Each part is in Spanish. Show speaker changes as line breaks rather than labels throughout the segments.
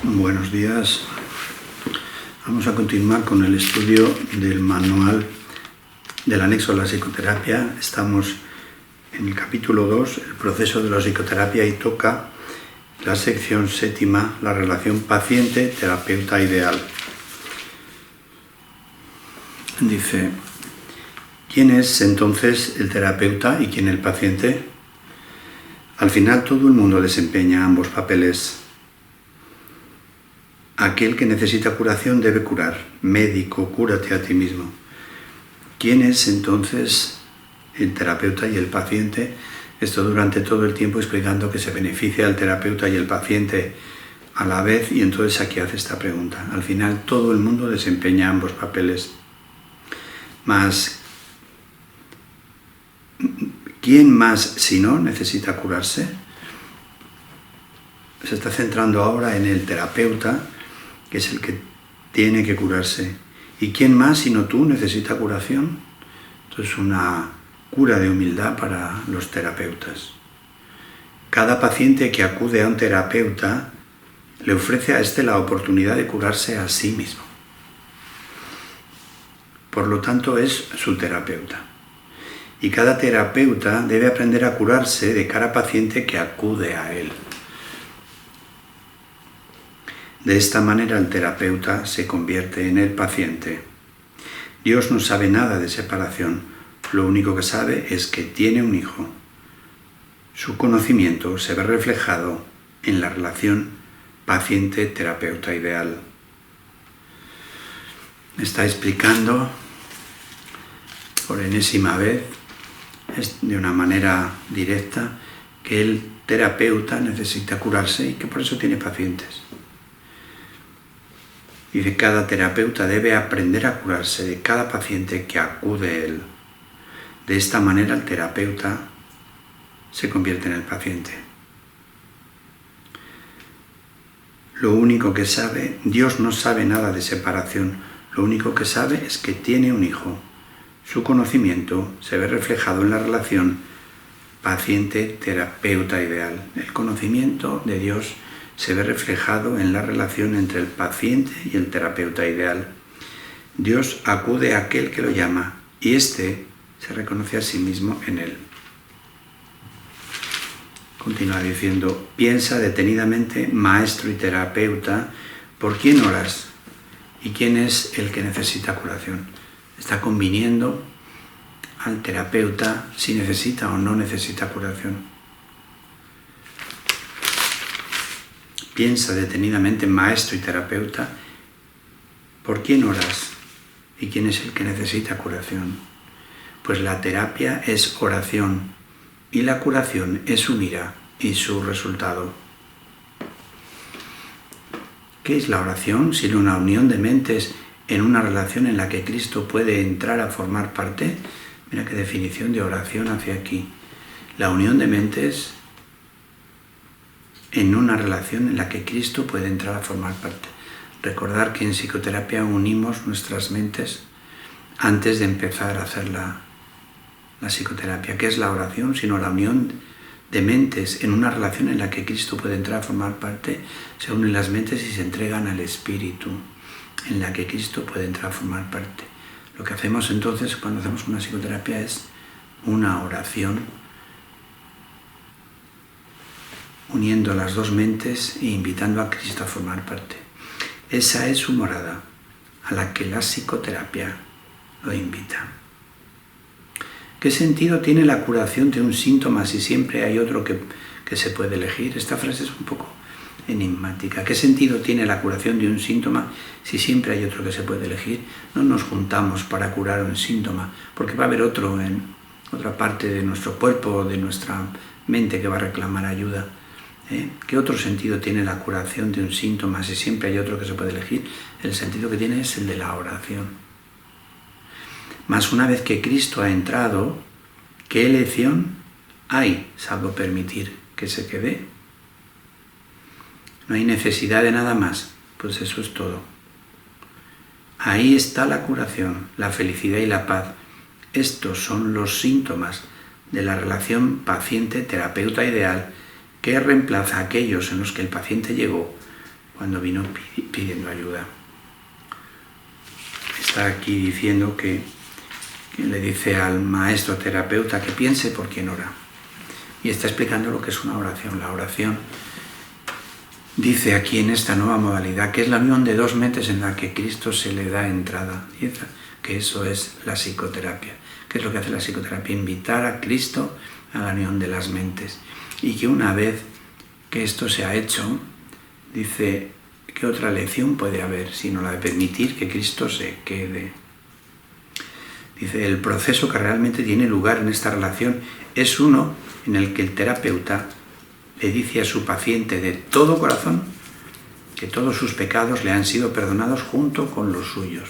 Buenos días. Vamos a continuar con el estudio del manual del anexo a la psicoterapia. Estamos en el capítulo 2, el proceso de la psicoterapia, y toca la sección 7ª, la relación paciente-terapeuta ideal. Dice, ¿quién es entonces el terapeuta y quién el paciente? Al final todo el mundo desempeña ambos papeles. Aquel que necesita curación debe curar. Médico, cúrate a ti mismo. ¿Quién es entonces el terapeuta y el paciente? Esto durante todo el tiempo explicando que se beneficia al terapeuta y el paciente a la vez, y entonces aquí hace esta pregunta. Al final todo el mundo desempeña ambos papeles. Mas, ¿quién más si no necesita curarse? Se está centrando ahora en el terapeuta, que es el que tiene que curarse. ¿Y quién más sino tú necesita curación? Entonces, una cura de humildad para los terapeutas. Cada paciente que acude a un terapeuta le ofrece a éste la oportunidad de curarse a sí mismo. Por lo tanto, es su terapeuta. Y cada terapeuta debe aprender a curarse de cada paciente que acude a él. De esta manera el terapeuta se convierte en el paciente. Dios no sabe nada de separación, lo único que sabe es que tiene un hijo. Su conocimiento se ve reflejado en la relación paciente-terapeuta ideal. Está explicando por enésima vez, de una manera directa, que el terapeuta necesita curarse y que por eso tiene pacientes. Y de cada terapeuta debe aprender a curarse de cada paciente que acude a él. De esta manera el terapeuta se convierte en el paciente. Lo único que sabe, Dios no sabe nada de separación, lo único que sabe es que tiene un hijo. Su conocimiento se ve reflejado en la relación paciente-terapeuta ideal. El conocimiento de Dios se ve reflejado en la relación entre el paciente y el terapeuta ideal. Dios acude a aquel que lo llama y éste se reconoce a sí mismo en él. Continúa diciendo, piensa detenidamente, maestro y terapeuta, ¿por quién oras? ¿Y quién es el que necesita curación? Está conviniendo al terapeuta si necesita o no necesita curación. Piensa detenidamente, maestro y terapeuta, ¿por quién oras? ¿Y quién es el que necesita curación? Pues la terapia es oración y la curación es su mira y su resultado. ¿Qué es la oración sino una unión de mentes en una relación en la que Cristo puede entrar a formar parte? Mira qué definición de oración hacia aquí. La unión de mentes en una relación en la que Cristo puede entrar a formar parte. Recordar que en psicoterapia unimos nuestras mentes antes de empezar a hacer la psicoterapia. ¿Qué es la oración? Sino la unión de mentes en una relación en la que Cristo puede entrar a formar parte. Se unen las mentes y se entregan al Espíritu, en la que Cristo puede entrar a formar parte. Lo que hacemos entonces cuando hacemos una psicoterapia es una oración, uniendo las dos mentes e invitando a Cristo a formar parte. Esa es su morada, a la que la psicoterapia lo invita. ¿Qué sentido tiene la curación de un síntoma si siempre hay otro que se puede elegir? Esta frase es un poco enigmática. ¿Qué sentido tiene la curación de un síntoma si siempre hay otro que se puede elegir? No nos juntamos para curar un síntoma, porque va a haber otro en otra parte de nuestro cuerpo o de nuestra mente que va a reclamar ayuda. ¿Qué otro sentido tiene la curación de un síntoma si siempre hay otro que se puede elegir? El sentido que tiene es el de la oración. Mas una vez que Cristo ha entrado, ¿qué elección hay, salvo permitir que se quede? No hay necesidad de nada más, pues eso es todo. Ahí está la curación, la felicidad y la paz. Estos son los síntomas de la relación paciente-terapeuta ideal que reemplaza a aquellos en los que el paciente llegó cuando vino pidiendo ayuda. Está aquí diciendo que le dice al maestro terapeuta que piense por quién ora. Y está explicando lo que es una oración. La oración dice aquí en esta nueva modalidad que es la unión de dos mentes en la que Cristo se le da entrada. Y que eso es la psicoterapia. ¿Qué es lo que hace la psicoterapia? Invitar a Cristo a la unión de las mentes. Y que una vez que esto se ha hecho, dice, ¿qué otra lección puede haber sino la de permitir que Cristo se quede? Dice, el proceso que realmente tiene lugar en esta relación es uno en el que el terapeuta le dice a su paciente de todo corazón que todos sus pecados le han sido perdonados junto con los suyos.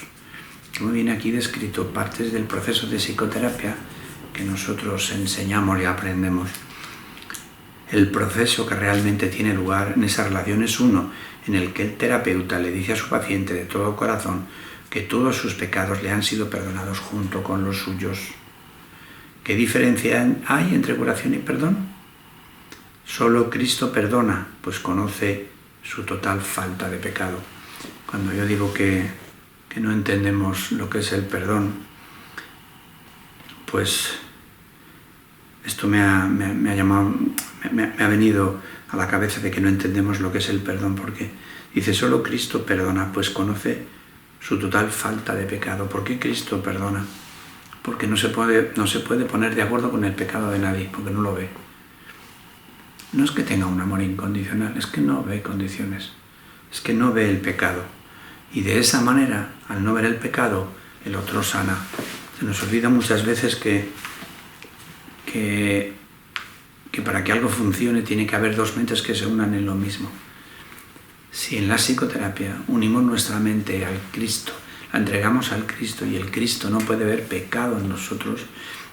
Como viene aquí descrito partes del proceso de psicoterapia que nosotros enseñamos y aprendemos. El proceso que realmente tiene lugar en esa relación es uno en el que el terapeuta le dice a su paciente de todo corazón que todos sus pecados le han sido perdonados junto con los suyos. ¿Qué diferencia hay entre curación y perdón? Solo Cristo perdona, pues conoce su total falta de pecado. Cuando yo digo que no entendemos lo que es el perdón, pues esto me ha venido a la cabeza de que no entendemos lo que es el perdón, porque dice solo Cristo perdona, pues conoce su total falta de pecado. ¿Por qué Cristo perdona? Porque no se puede poner de acuerdo con el pecado de nadie, porque no lo ve. No es que tenga un amor incondicional, es que no ve condiciones, es que no ve el pecado. Y de esa manera, al no ver el pecado, el otro sana. Se nos olvida muchas veces que para que algo funcione tiene que haber dos mentes que se unan en lo mismo. Si en la psicoterapia unimos nuestra mente al Cristo, la entregamos al Cristo y el Cristo no puede ver pecado en nosotros,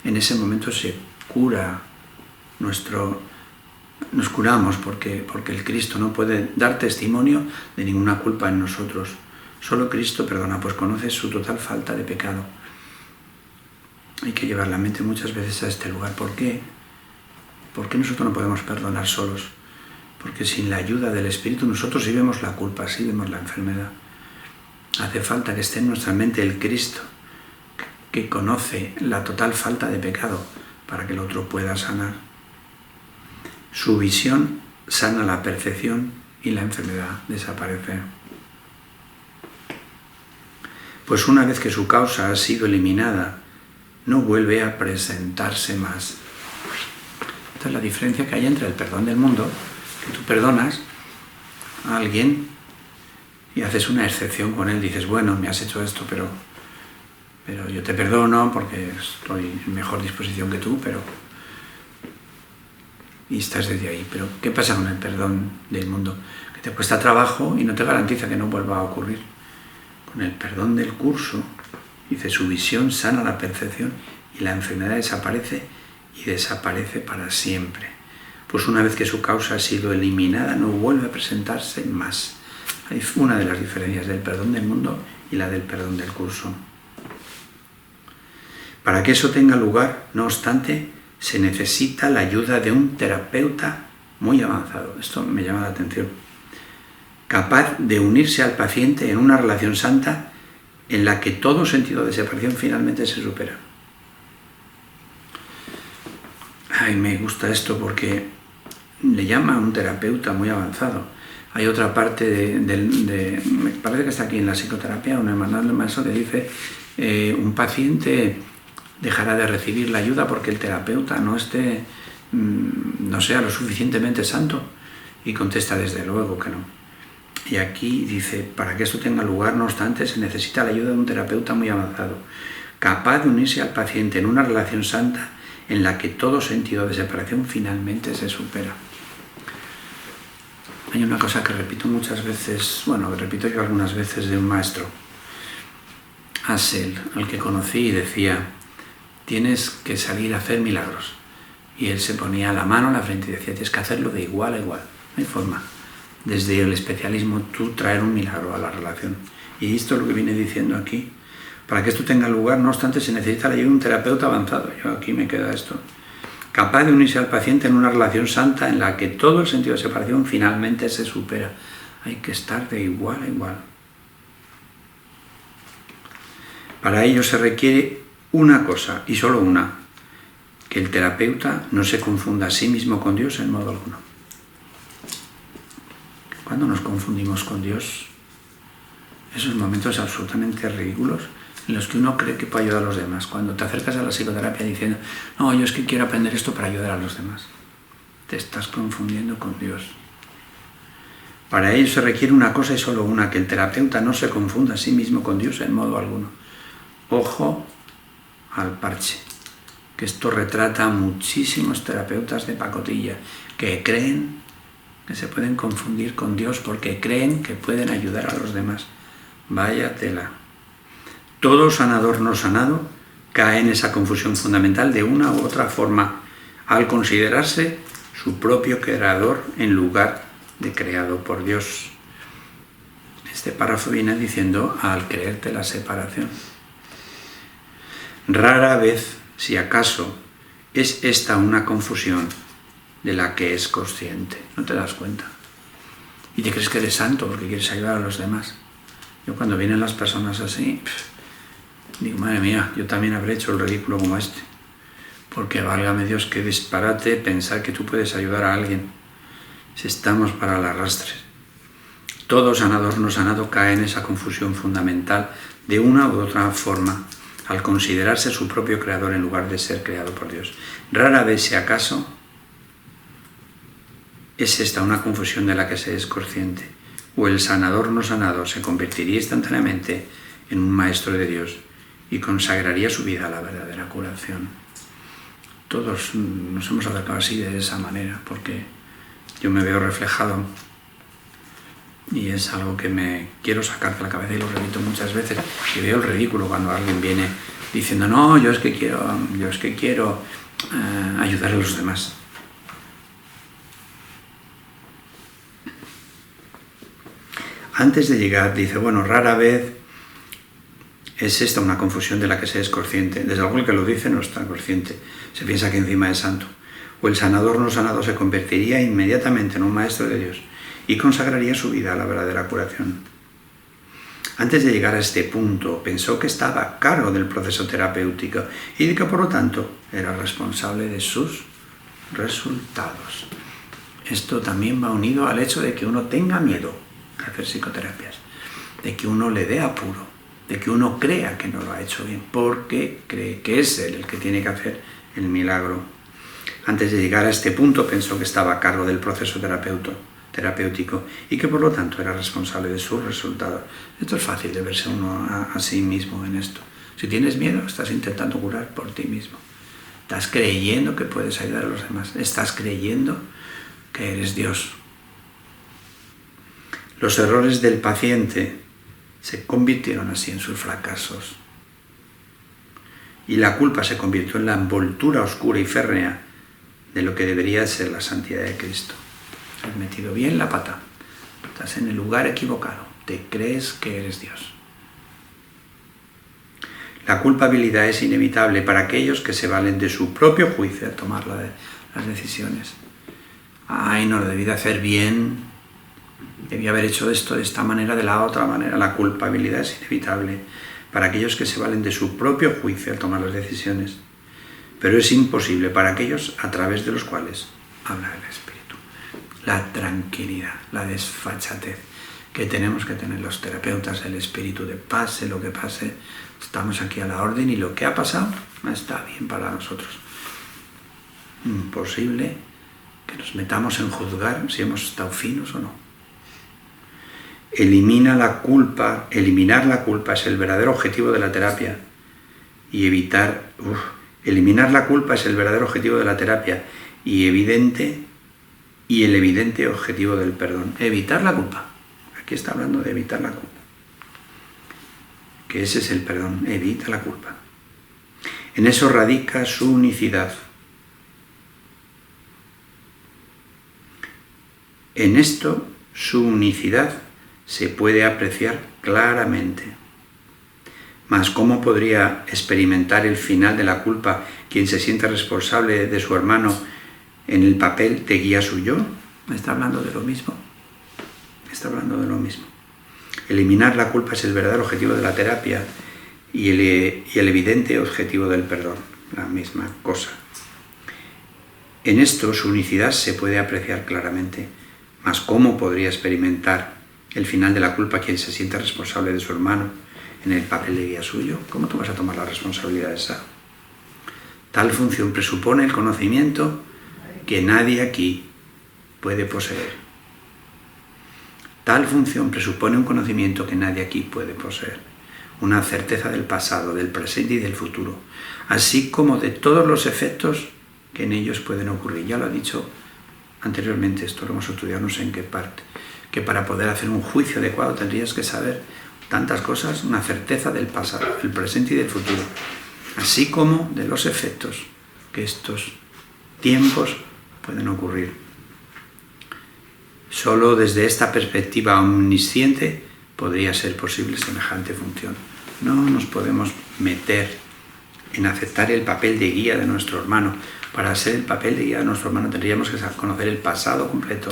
en ese momento se cura nos curamos porque el Cristo no puede dar testimonio de ninguna culpa en nosotros. Solo Cristo perdona, pues conoce su total falta de pecado. Hay que llevar la mente muchas veces a este lugar. ¿Por qué? ¿Por qué nosotros no podemos perdonar solos? Porque sin la ayuda del Espíritu nosotros sí vemos la culpa, sí vemos la enfermedad. Hace falta que esté en nuestra mente el Cristo, que conoce la total falta de pecado, para que el otro pueda sanar. Su visión sana la percepción y la enfermedad desaparece. Pues una vez que su causa ha sido eliminada, no vuelve a presentarse más. Esta es la diferencia que hay entre el perdón del mundo, que tú perdonas a alguien y haces una excepción con él, dices, bueno, me has hecho esto, pero yo te perdono porque estoy en mejor disposición que tú, y estás desde ahí. Pero ¿qué pasa con el perdón del mundo? Que te cuesta trabajo y no te garantiza que no vuelva a ocurrir. Con el perdón del curso, dice, su visión sana la percepción y la enfermedad desaparece y desaparece para siempre. Pues una vez que su causa ha sido eliminada, no vuelve a presentarse más. Hay una de las diferencias del perdón del mundo y la del perdón del curso. Para que eso tenga lugar, no obstante, se necesita la ayuda de un terapeuta muy avanzado. Esto me llama la atención. Capaz de unirse al paciente en una relación santa en la que todo sentido de separación finalmente se supera. Ay, me gusta esto porque le llama a un terapeuta muy avanzado. Hay otra parte me parece que está aquí en la psicoterapia, un manual del maestro que dice un paciente dejará de recibir la ayuda porque el terapeuta no sea lo suficientemente santo, y contesta desde luego que no. Y aquí dice, para que esto tenga lugar, no obstante, se necesita la ayuda de un terapeuta muy avanzado, capaz de unirse al paciente en una relación santa en la que todo sentido de separación finalmente se supera. Hay una cosa que repito muchas veces, repito yo algunas veces de un maestro, Asel, al que conocí, y decía, tienes que salir a hacer milagros. Y él se ponía la mano en la frente y decía, tienes que hacerlo de igual a igual. No hay forma, desde el especialismo, tú traer un milagro a la relación. Y esto es lo que viene diciendo aquí. Para que esto tenga lugar, no obstante, se necesita la ayuda de un terapeuta avanzado. Yo aquí me queda esto. Capaz de unirse al paciente en una relación santa en la que todo el sentido de separación finalmente se supera. Hay que estar de igual a igual. Para ello se requiere una cosa, y solo una, que el terapeuta no se confunda a sí mismo con Dios en modo alguno. Cuando nos confundimos con Dios, esos momentos absolutamente ridículos en los que uno cree que puede ayudar a los demás. Cuando te acercas a la psicoterapia diciendo, no, yo es que quiero aprender esto para ayudar a los demás. Te estás confundiendo con Dios. Para ello se requiere una cosa y solo una, que el terapeuta no se confunda a sí mismo con Dios en modo alguno. Ojo al parche, que esto retrata a muchísimos terapeutas de pacotilla que creen que se pueden confundir con Dios porque creen que pueden ayudar a los demás. Vaya tela. Todo sanador no sanado cae en esa confusión fundamental de una u otra forma al considerarse su propio creador en lugar de creado por Dios. Este párrafo viene diciendo al creerte la separación. Rara vez, si acaso, es esta una confusión de la que es consciente. No te das cuenta. Y te crees que eres santo porque quieres ayudar a los demás. Yo cuando vienen las personas así, digo, madre mía, yo también habré hecho el ridículo como este. Porque válgame Dios, qué disparate pensar que tú puedes ayudar a alguien si estamos para el arrastre. Todo sanador no sanado cae en esa confusión fundamental de una u otra forma al considerarse su propio creador en lugar de ser creado por Dios. Rara vez, si acaso, es esta una confusión de la que se es consciente. O el sanador no sanado se convertiría instantáneamente en un maestro de Dios y consagraría su vida a la verdadera curación. Todos nos hemos acercado así de esa manera, porque yo me veo reflejado y es algo que me quiero sacar de la cabeza y lo repito muchas veces. Y veo el ridículo cuando alguien viene diciendo, no, yo es que quiero ayudar a los demás. Antes de llegar, dice, bueno, rara vez es esta una confusión de la que se es consciente. Desde luego el que lo dice no está consciente. Se piensa que encima es santo. O el sanador no sanado se convertiría inmediatamente en un maestro de Dios y consagraría su vida a la verdadera curación. Antes de llegar a este punto, pensó que estaba a cargo del proceso terapéutico y de que, por lo tanto, era responsable de sus resultados. Esto también va unido al hecho de que uno tenga miedo a hacer psicoterapias, de que uno le dé apuro, de que uno crea que no lo ha hecho bien, porque cree que es él el que tiene que hacer el milagro. Antes de llegar a este punto, pensó que estaba a cargo del proceso terapéutico y que, por lo tanto, era responsable de sus resultados. Esto es fácil de verse uno a sí mismo en esto. Si tienes miedo, estás intentando curar por ti mismo. Estás creyendo que puedes ayudar a los demás. Estás creyendo que eres Dios. Los errores del paciente se convirtieron así en sus fracasos. Y la culpa se convirtió en la envoltura oscura y férrea de lo que debería ser la santidad de Cristo. Has metido bien la pata. Estás en el lugar equivocado. Te crees que eres Dios. La culpabilidad es inevitable para aquellos que se valen de su propio juicio al tomar las decisiones. Ay, no lo debí de hacer bien. Debí haber hecho esto de esta manera, de la otra manera. La culpabilidad es inevitable para aquellos que se valen de su propio juicio al tomar las decisiones. Pero es imposible para aquellos a través de los cuales habla el Espíritu. La tranquilidad, la desfachatez que tenemos que tener los terapeutas del Espíritu, de pase lo que pase, estamos aquí a la orden y lo que ha pasado está bien para nosotros. Imposible que nos metamos en juzgar si hemos estado finos o no. Eliminar la culpa es el verdadero objetivo de la terapia y eliminar la culpa es el verdadero objetivo de la terapia y el evidente objetivo del perdón. Evitar la culpa. Aquí está hablando de evitar la culpa. Que ese es el perdón. Evita la culpa. En eso radica su unicidad. En esto, su unicidad se puede apreciar claramente. Mas ¿cómo podría experimentar el final de la culpa quien se siente responsable de su hermano en el papel de guía suyo? ¿Me está hablando de lo mismo? Está hablando de lo mismo. Eliminar la culpa es el verdadero objetivo de la terapia y el evidente objetivo del perdón, la misma cosa. En esto su unicidad se puede apreciar claramente, mas ¿cómo podría experimentar el final de la culpa quien se siente responsable de su hermano en el papel de guía suyo? ¿Cómo tú vas a tomar la responsabilidad esa? Tal función presupone el conocimiento que nadie aquí puede poseer. Tal función presupone un conocimiento que nadie aquí puede poseer, una certeza del pasado, del presente y del futuro, así como de todos los efectos que en ellos pueden ocurrir. Ya lo ha dicho anteriormente, esto lo hemos estudiado no sé en qué parte, que para poder hacer un juicio adecuado tendrías que saber tantas cosas, una certeza del pasado, del presente y del futuro, así como de los efectos que estos tiempos pueden ocurrir. Solo desde esta perspectiva omnisciente podría ser posible semejante función. No nos podemos meter en aceptar el papel de guía de nuestro hermano. Para ser el papel de guía de nuestro hermano tendríamos que conocer el pasado completo,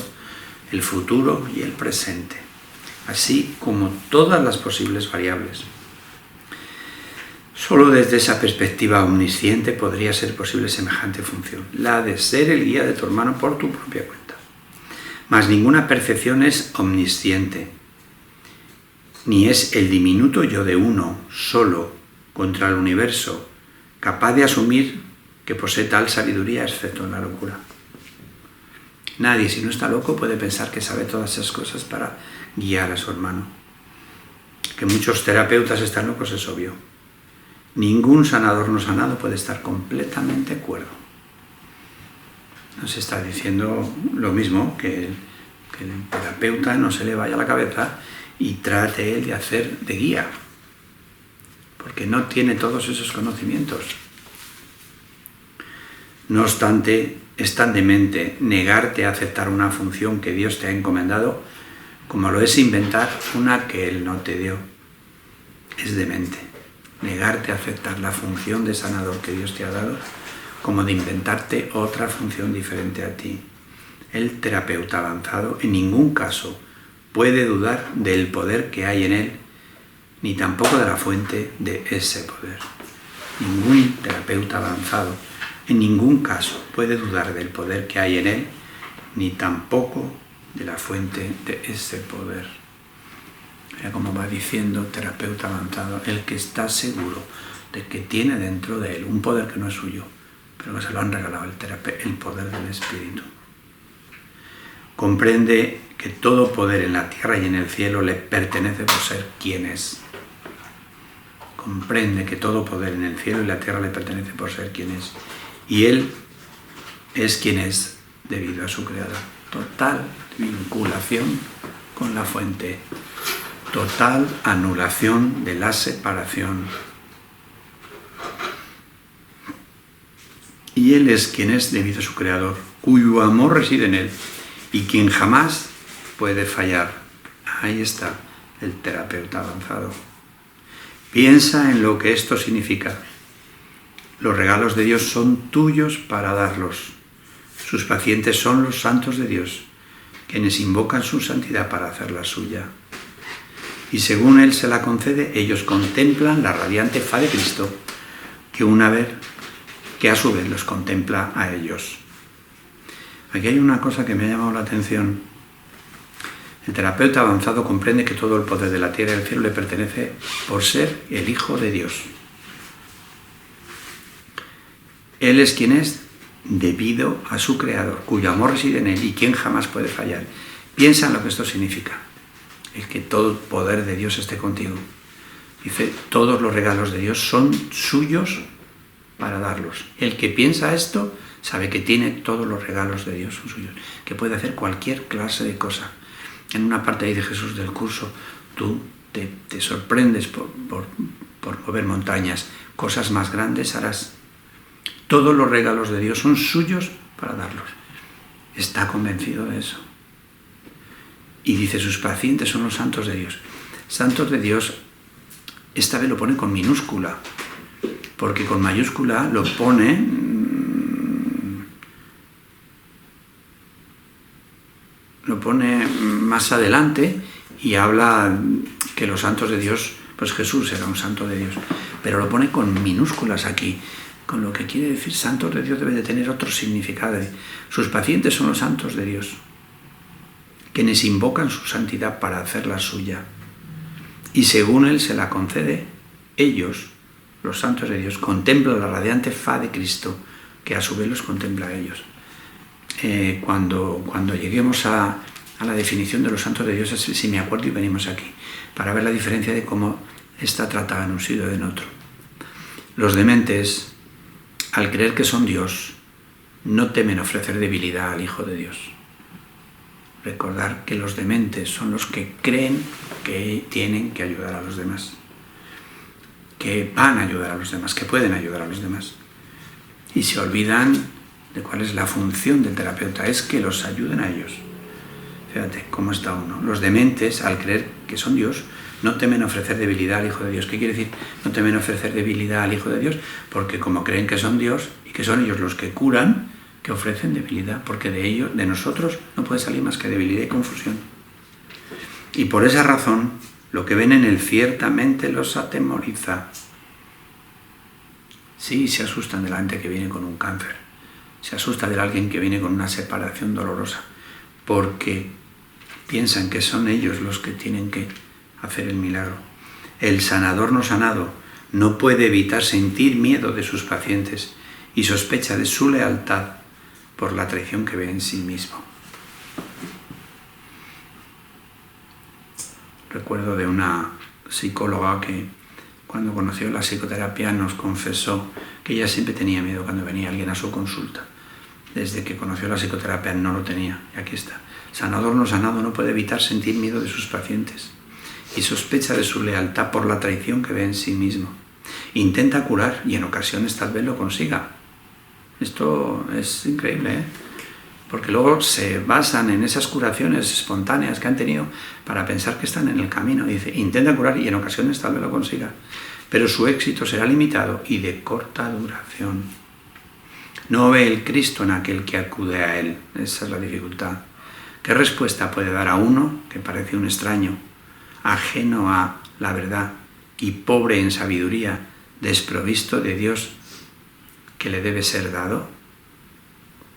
el futuro y el presente, así como todas las posibles variables. Solo desde esa perspectiva omnisciente podría ser posible semejante función, la de ser el guía de tu hermano por tu propia cuenta. Mas ninguna percepción es omnisciente, ni es el diminuto yo de uno solo contra el universo capaz de asumir que posee tal sabiduría excepto en la locura. Nadie, si no está loco, puede pensar que sabe todas esas cosas para guiar a su hermano. Que muchos terapeutas están locos es obvio. Ningún sanador no sanado puede estar completamente cuerdo. Nos está diciendo lo mismo, que el terapeuta no se le vaya a la cabeza y trate él de hacer de guía, porque no tiene todos esos conocimientos. No obstante, es tan demente negarte a aceptar una función que Dios te ha encomendado como lo es inventar una que Él no te dio. Es demente negarte a aceptar la función de sanador que Dios te ha dado como de inventarte otra función diferente a ti. El terapeuta avanzado en ningún caso puede dudar del poder que hay en él, ni tampoco de la fuente de ese poder. Ningún terapeuta avanzado en ningún caso puede dudar del poder que hay en él, ni tampoco de la fuente de ese poder. Mira cómo va diciendo terapeuta avanzado, el que está seguro de que tiene dentro de él un poder que no es suyo, pero que se lo han regalado el poder del Espíritu. Comprende que todo poder en la tierra y en el cielo le pertenece por ser quien es. Comprende que todo poder en el cielo y la tierra le pertenece por ser quien es. Y Él es quien es debido a su Creador. Total vinculación con la fuente. Total anulación de la separación. Y Él es quien es debido a su Creador, cuyo amor reside en Él y quien jamás puede fallar. Ahí está el terapeuta avanzado. Piensa en lo que esto significa. Los regalos de Dios son tuyos para darlos. Sus pacientes son los santos de Dios, quienes invocan su santidad para hacerla suya. Y según Él se la concede, ellos contemplan la radiante faz de Cristo, que a su vez los contempla a ellos. Aquí hay una cosa que me ha llamado la atención. El terapeuta avanzado comprende que todo el poder de la tierra y del cielo le pertenece por ser el Hijo de Dios. Él es quien es debido a su Creador, cuyo amor reside en Él y quien jamás puede fallar. Piensa en lo que esto significa. El que todo el poder de Dios esté contigo. Dice, todos los regalos de Dios son suyos para darlos. El que piensa esto sabe que tiene todos los regalos de Dios son suyos, que puede hacer cualquier clase de cosa. En una parte dice Jesús del curso, tú te sorprendes por mover montañas, cosas más grandes harás. Todos los regalos de Dios son suyos para darlos. Está convencido de eso. Y dice, sus pacientes son los santos de Dios. Santos de Dios, esta vez lo pone con minúscula, porque con mayúscula lo pone lo pone más adelante y habla que los santos de Dios, pues Jesús era un santo de Dios, pero lo pone con minúsculas aquí, con lo que quiere decir santos de Dios debe de tener otro significado. Sus pacientes son los santos de Dios, quienes invocan su santidad para hacerla suya, y según Él se la concede, ellos, los santos de Dios, contemplan la radiante faz de Cristo, que a su vez los contempla a ellos. Cuando lleguemos a la definición de los santos de Dios, si me acuerdo, y venimos aquí, para ver la diferencia de cómo está tratada en un sitio y en otro. Los dementes, al creer que son Dios, no temen ofrecer debilidad al Hijo de Dios. Recordar que los dementes son los que creen que tienen que ayudar a los demás, que van a ayudar a los demás, que pueden ayudar a los demás. Y se olvidan de cuál es la función del terapeuta, es que los ayuden a ellos. Fíjate cómo está uno. Los dementes, al creer que son Dios, no temen ofrecer debilidad al Hijo de Dios. ¿Qué quiere decir no temen ofrecer debilidad al Hijo de Dios? Porque como creen que son Dios y que son ellos los que curan, que ofrecen debilidad, porque de ellos, de nosotros, no puede salir más que debilidad y confusión. Y por esa razón, lo que ven en Él ciertamente los atemoriza. Sí, se asustan de la gente que viene con un cáncer, se asusta de alguien que viene con una separación dolorosa, porque piensan que son ellos los que tienen que hacer el milagro. El sanador no sanado no puede evitar sentir miedo de sus pacientes y sospecha de su lealtad por la traición que ve en sí mismo. Recuerdo de una psicóloga que cuando conoció la psicoterapia nos confesó que ella siempre tenía miedo cuando venía alguien a su consulta. Desde que conoció la psicoterapia no lo tenía, y aquí está. Sanador no sanado no puede evitar sentir miedo de sus pacientes y sospecha de su lealtad por la traición que ve en sí mismo. Intenta curar y en ocasiones tal vez lo consiga. Esto es increíble, ¿eh? Porque luego se basan en esas curaciones espontáneas que han tenido para pensar que están en el camino. Y dice, intenta curar y en ocasiones tal vez lo consiga, pero su éxito será limitado y de corta duración. No ve el Cristo en aquel que acude a Él. Esa es la dificultad. ¿Qué respuesta puede dar a uno que parece un extraño, ajeno a la verdad y pobre en sabiduría, desprovisto de Dios que le debe ser dado?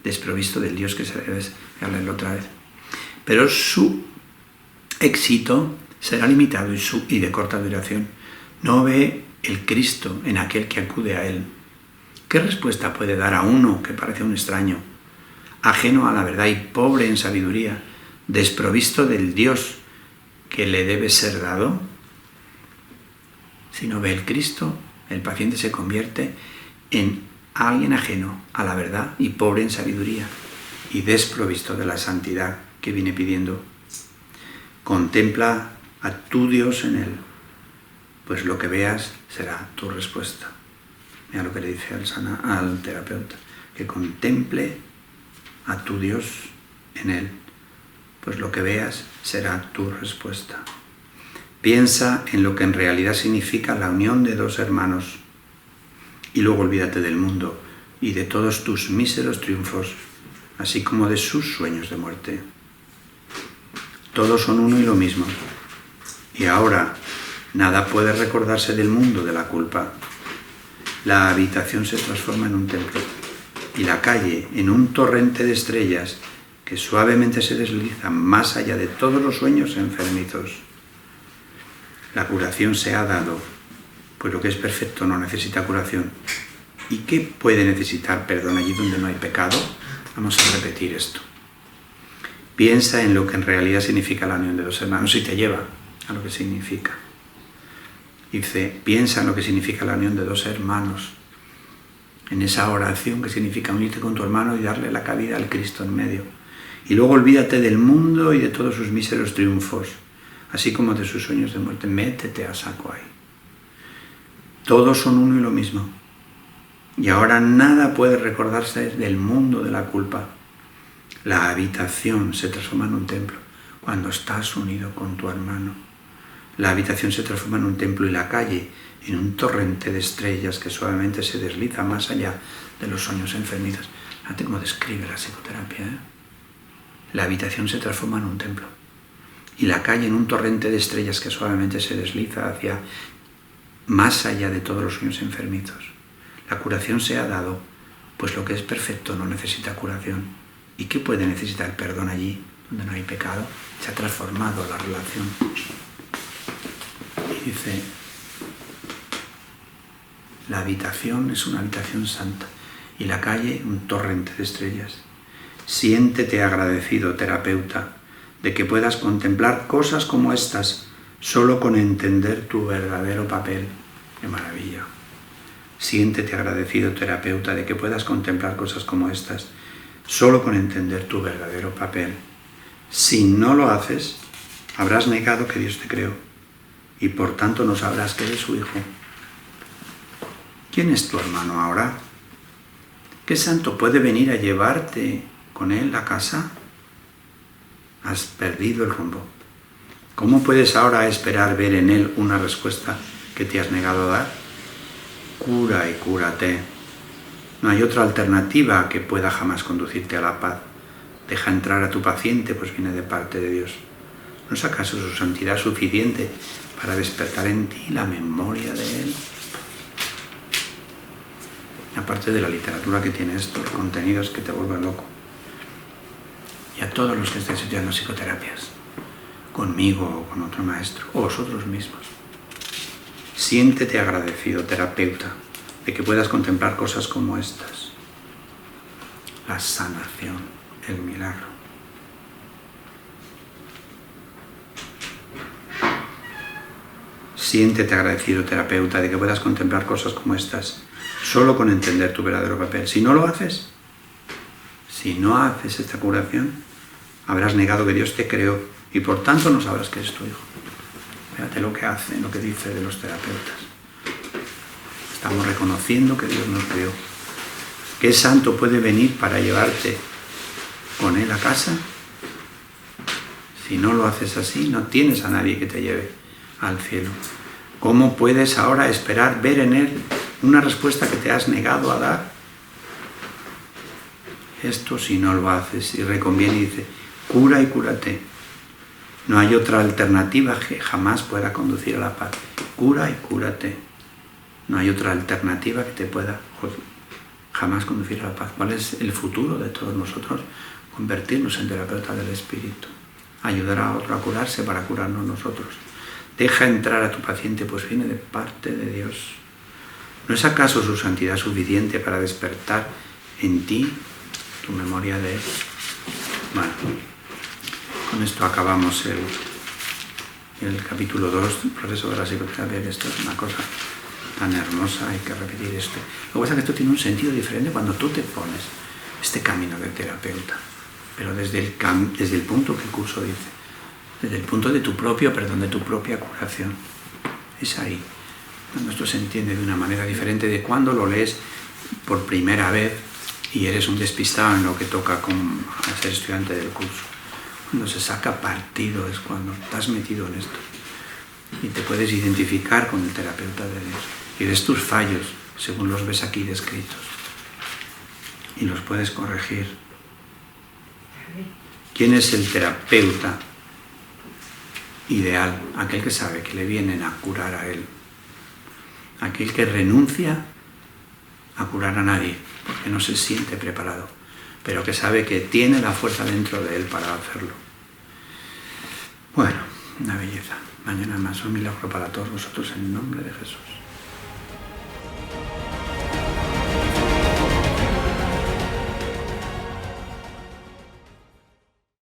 Desprovisto del Dios que se le debe, voy a leerlo otra vez. Pero su éxito será limitado y de corta duración. No ve el Cristo en aquel que acude a Él. ¿Qué respuesta puede dar a uno que parece un extraño, ajeno a la verdad y pobre en sabiduría, desprovisto del Dios que le debe ser dado? Si no ve el Cristo, el paciente se convierte en alguien ajeno a la verdad y pobre en sabiduría y desprovisto de la santidad que viene pidiendo. Contempla a tu Dios en Él, pues lo que veas será tu respuesta. Mira lo que le dice al terapeuta, que contemple a tu Dios en Él, pues lo que veas será tu respuesta. Piensa en lo que en realidad significa la unión de dos hermanos y luego olvídate del mundo y de todos tus míseros triunfos, así como de sus sueños de muerte. Todos son uno y lo mismo. Y ahora nada puede recordarse del mundo de la culpa. La habitación se transforma en un templo y la calle en un torrente de estrellas que suavemente se desliza más allá de todos los sueños enfermizos. La curación se ha dado, pues lo que es perfecto no necesita curación. ¿Y qué puede necesitar perdón allí donde no hay pecado? Vamos a repetir esto. Piensa en lo que en realidad significa la unión de dos hermanos y te lleva a lo que significa. Dice, piensa en lo que significa la unión de dos hermanos, en esa oración que significa unirte con tu hermano y darle la cabida al Cristo en medio. Y luego olvídate del mundo y de todos sus míseros triunfos, así como de sus sueños de muerte. Métete a saco ahí. Todos son uno y lo mismo. Y ahora nada puede recordarse del mundo de la culpa. La habitación se transforma en un templo cuando estás unido con tu hermano. La habitación se transforma en un templo y la calle en un torrente de estrellas que suavemente se desliza más allá de los sueños enfermizos. Fíjate cómo describe la psicoterapia, ¿eh? la habitación se transforma en un templo y la calle en un torrente de estrellas que suavemente se desliza hacia más allá de todos los sueños enfermizos. La curación se ha dado, pues lo que es perfecto no necesita curación. ¿Y qué puede necesitar perdón allí donde no hay pecado? Se ha transformado la relación. Y dice, la habitación es una habitación santa y la calle un torrente de estrellas. Siéntete agradecido, terapeuta, de que puedas contemplar cosas como estas solo con entender tu verdadero papel. ¡Qué maravilla! Siéntete agradecido, terapeuta, de que puedas contemplar cosas como estas solo con entender tu verdadero papel. Si no lo haces, habrás negado que Dios te creó y por tanto no sabrás que eres su hijo. ¿Quién es tu hermano ahora? ¿Qué santo puede venir a llevarte con él a casa? Has perdido el rumbo. ¿Cómo puedes ahora esperar ver en él una respuesta que te has negado a dar? Cura y cúrate. No hay otra alternativa que pueda jamás conducirte a la paz. Deja entrar a tu paciente, pues viene de parte de Dios. ¿No es acaso su santidad suficiente para despertar en ti la memoria de él? Aparte de la literatura que tiene esto, de contenidos que te vuelven loco. Y a todos los que estéis estudiando psicoterapias, conmigo o con otro maestro, o vosotros mismos, siéntete agradecido, terapeuta, de que puedas contemplar cosas como estas. La sanación, el milagro. Siéntete agradecido, terapeuta, de que puedas contemplar cosas como estas, solo con entender tu verdadero papel. Si no lo haces, si no haces esta curación, habrás negado que Dios te creó y por tanto no sabrás que eres tu hijo. Fíjate lo que hace, lo que dice de los terapeutas. Estamos reconociendo que Dios nos creó. ¿Qué santo puede venir para llevarte con él a casa? Si no lo haces así, no tienes a nadie que te lleve al cielo. ¿Cómo puedes ahora esperar ver en él una respuesta que te has negado a dar? Esto si no lo haces y reconviene y dice, cura y cúrate. No hay otra alternativa que jamás pueda conducir a la paz. Cura y cúrate. No hay otra alternativa que te pueda jamás conducir a la paz. ¿Cuál es el futuro de todos nosotros? Convertirnos en terapeuta del espíritu. Ayudar a otro a curarse para curarnos nosotros. Deja entrar a tu paciente, pues viene de parte de Dios. ¿No es acaso su santidad suficiente para despertar en ti tu memoria de él? Bueno, con esto acabamos el capítulo 2 del proceso de la psicoterapia. Esto es una cosa tan hermosa, hay que repetir esto. Lo que pasa es que esto tiene un sentido diferente cuando tú te pones este camino de terapeuta, pero desde el punto que el curso dice, desde el punto de tu propio perdón, de tu propia curación. Es ahí cuando esto se entiende de una manera diferente de cuando lo lees por primera vez y eres un despistado en lo que toca a ser estudiante del curso. Cuando se saca partido es cuando estás metido en esto y te puedes identificar con el terapeuta de Dios y ves tus fallos según los ves aquí descritos y los puedes corregir. ¿Quién es el terapeuta ideal? Aquel que sabe que le vienen a curar a él, aquel que renuncia a curar a nadie porque no se siente preparado, pero que sabe que tiene la fuerza dentro de él para hacerlo. Bueno, una belleza. Mañana más un milagro para todos vosotros en el nombre de Jesús.